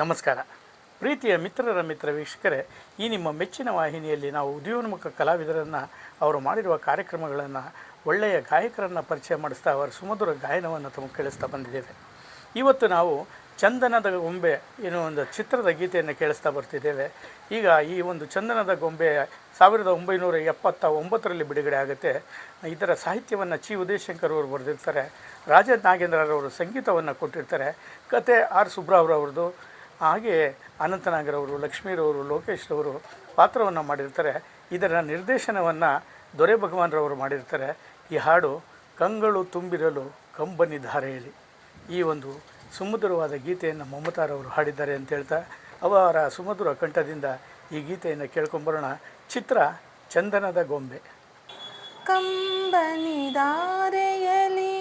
ನಮಸ್ಕಾರ. ಪ್ರೀತಿಯ ಮಿತ್ರರ ಮಿತ್ರ ವೀಕ್ಷಕರೇ, ಈ ನಿಮ್ಮ ಮೆಚ್ಚಿನ ವಾಹಿನಿಯಲ್ಲಿ ನಾವು ಉದಯೋನ್ಮುಖ ಕಲಾವಿದರನ್ನು, ಅವರು ಮಾಡಿರುವ ಕಾರ್ಯಕ್ರಮಗಳನ್ನು, ಒಳ್ಳೆಯ ಗಾಯಕರನ್ನು ಪರಿಚಯ ಮಾಡಿಸ್ತಾ ಅವರ ಸುಮಧುರ ಗಾಯನವನ್ನು ತಮಗೆ ಕೇಳಿಸ್ತಾ ಬಂದಿದ್ದೇವೆ. ಇವತ್ತು ನಾವು ಚಂದನದ ಗೊಂಬೆ ಎನ್ನುವ ಒಂದು ಚಿತ್ರದ ಗೀತೆಯನ್ನು ಕೇಳಿಸ್ತಾ ಬರ್ತಿದ್ದೇವೆ. ಈಗ ಈ ಒಂದು ಚಂದನದ ಗೊಂಬೆ 1979ರಲ್ಲಿ ಬಿಡುಗಡೆ ಆಗುತ್ತೆ. ಇದರ ಸಾಹಿತ್ಯವನ್ನು ಚಿ ಉದಯಶಂಕರ್ ಅವರು ಬರೆದಿರ್ತಾರೆ. ರಾಜ ನಾಗೇಂದ್ರರವರು ಸಂಗೀತವನ್ನು ಕೊಟ್ಟಿರ್ತಾರೆ. ಕತೆ ಆರ್ ಸುಬ್ರಾವ್ರವ್ರದ್ದು. ಹಾಗೆಯೇ ಅನಂತನಾಗರವರು, ಲಕ್ಷ್ಮೀರವರು, ಲೋಕೇಶ್ರವರು ಪಾತ್ರವನ್ನು ಮಾಡಿರ್ತಾರೆ. ಇದರ ನಿರ್ದೇಶನವನ್ನು ದೊರೆ ಭಗವಾನ್ರವರು ಮಾಡಿರ್ತಾರೆ. ಈ ಹಾಡು ಕಂಗಳು ತುಂಬಿರಲು ಕಂಬನಿ ಧಾರೆಯಲ್ಲಿ, ಈ ಒಂದು ಸುಮಧುರವಾದ ಗೀತೆಯನ್ನು ಮಮತಾರವರು ಹಾಡಿದ್ದಾರೆ ಅಂತ ಹೇಳ್ತಾ ಅವರ ಸುಮಧುರ ಕಂಠದಿಂದ ಈ ಗೀತೆಯನ್ನು ಕೇಳ್ಕೊಂಬರೋಣ. ಚಿತ್ರ ಚಂದನದ ಗೊಂಬೆ. ಕಂಬನಿ ಧಾರೆಯಲ್ಲಿ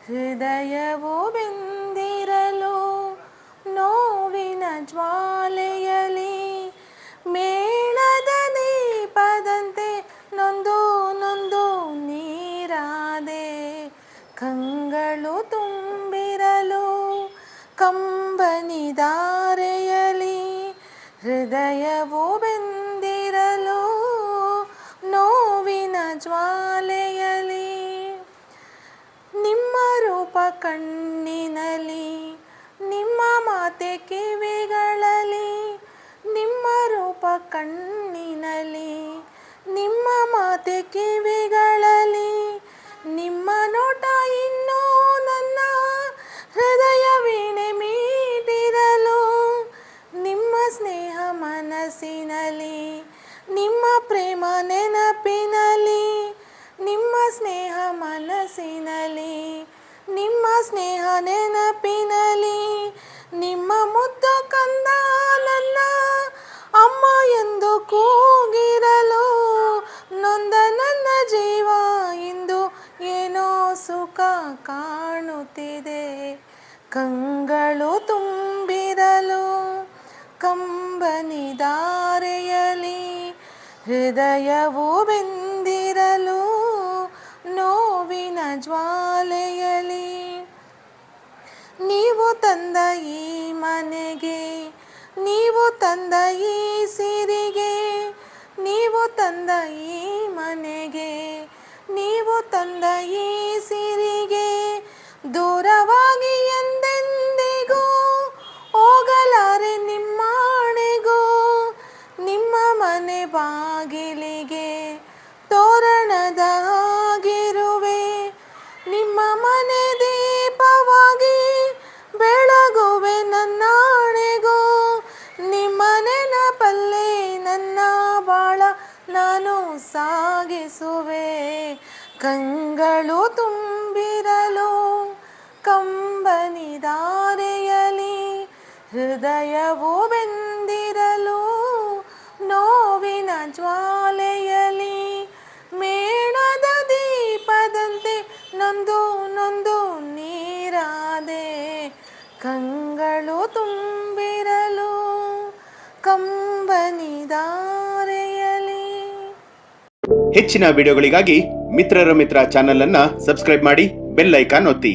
ಹೃದಯವು ಬೆಂದಿರಲು, ನೋವಿನ ಜ್ವಾಲೆಯಲಿ ಮೇಣದ ದೀಪದಂತೆ ನೊಂದು ನೊಂದು ನೀರಾದೆ, ಕಂಗಳು ತುಂಬಿರಲು ಕಂಬನಿ ಧಾರೆಯಲಿ ಹೃದಯವು ಬೆಂದಿರಲು, ನೋವಿನ ಜ್ವಾಲೆಯಲಿ ನಿಮ್ಮ ರೂಪ ಕಣ್ಣಿನಲ್ಲಿ, ನಿಮ್ಮ ಮಾತೆ ಕಿವಿಗಳಲ್ಲಿ, ನಿಮ್ಮ ರೂಪ ಕಣ್ಣಿನಲ್ಲಿ, ನಿಮ್ಮ ಮಾತೆ ಕಿವಿಗಳಲ್ಲಿ, ನಿಮ್ಮ ನೋಟ ಇನ್ನೂ ನನ್ನ ಹೃದಯ ವೀಣೆ ಮೀಟಿರಲು, ನಿಮ್ಮ ಸ್ನೇಹ ಮನಸ್ಸಿನಲ್ಲಿ, ನಿಮ್ಮ ಪ್ರೇಮ ನೆನಪಿನಲ್ಲಿ, ನಿಮ್ಮ ಸ್ನೇಹ ಮನಸ್ಸಿನಲ್ಲಿ, ನಿಮ್ಮ ಸ್ನೇಹ ನೆನಪಿನಲ್ಲಿ, ನಿಮ್ಮ ಮುದ್ದು ಕಂದ ನನ್ನ ಅಮ್ಮ ಎಂದು ಕೂಗಿರಲು, ನೊಂದ ನನ್ನ ಜೀವ ಇಂದು ಏನೋ ಸುಖ ಕಾಣುತ್ತಿದೆ, ಕಂಗಳು ತುಂಬಿರಲು ಕಂಬನಿ ಧಾರೆಯಲಿ ಹೃದಯವು ಬೆಂದಿರಲು, ನೋವಿನ ಜ್ವಾಲೆಯಲಿ. ನೀವು ತಂದ ಈ ಮನೆಗೆ, ನೀವು ತಂದ ಈ ಸಿರಿಗೆ, ನೀವು ತಂದ ಈ ಮನೆಗೆ, ನೀವು ತಂದ ಈ ಸಿರಿಗೆ, ದೂರವಾಗಿ ಎಂದೆಂದಿಗೂ ಹೋಗಲಾರೆ ನಿಮ್ಮಾಣೆಗೂ, ನಿಮ್ಮ ಮನೆ ಬಾಗಿಲಿಗೆ ತೋರಣದ ಹಾಗಿರುವೆ, ನಿಮ್ಮ ಮನೆ ದೀಪವಾಗಿ ಬೆಳಗುವೆ ನನ್ನಾಣೆಗೂ, ನಿಮ್ಮ ನೆನಪಲ್ಲೇ ನನ್ನ ಬಾಳ ನಾನು ಸಾಗಿಸುವೆ, ಕಂಗಳು ತುಂಬಿರಲು ಕಂಬನಿ ಧಾರೆಯಲಿ ಹೃದಯವು ಬೆಂದಿರಲು, ನೋವಿನ ಜ್ವಾಲೆಯಲಿ ಮೇಣದ ದೀಪದಂತೆ ನೊಂದು ನೊಂದು ನೀರಾದೆ, ಕಂಗಳು ತುಂಬಿರಲು ಕಂಬನಿ ಧಾರೆಯಲಿ. ಹೆಚ್ಚಿನ ವಿಡಿಯೋಗಳಿಗಾಗಿ ಮಿತ್ರರ ಮಿತ್ರ ಚಾನೆಲ್ ಅನ್ನು ಸಬ್ಸ್ಕ್ರೈಬ್ ಮಾಡಿ, ಬೆಲ್ ಐಕಾನ್ ಒತ್ತಿ.